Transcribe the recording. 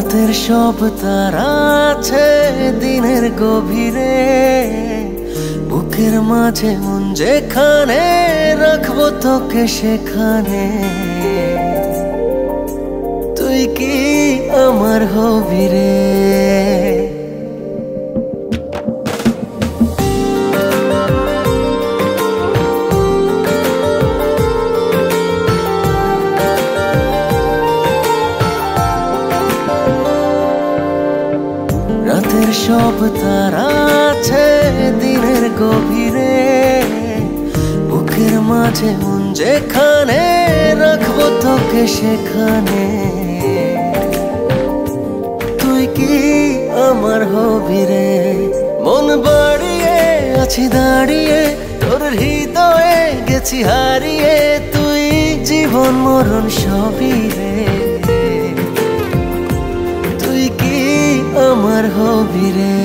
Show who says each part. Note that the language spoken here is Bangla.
Speaker 1: রাতের সব তারা আছে দিনের গভীরে, বুকের মাঝে মন যেখানে রাখবো তোকে সেখানে। তুই কি আমার হবি রে? রাতের সব তারা আছে দিনের গভীরে, বুকের মাঝে মন যেখানে রাখবো তোকে সেখানে। তুই কি আমার হবি রে? মন বাড়িয়ে আছি দাঁড়িয়ে তোর হৃদয়ে গেছি হারিয়ে, তুই জীবন মরণ সবই রে। তুই কি আমার হবি রে?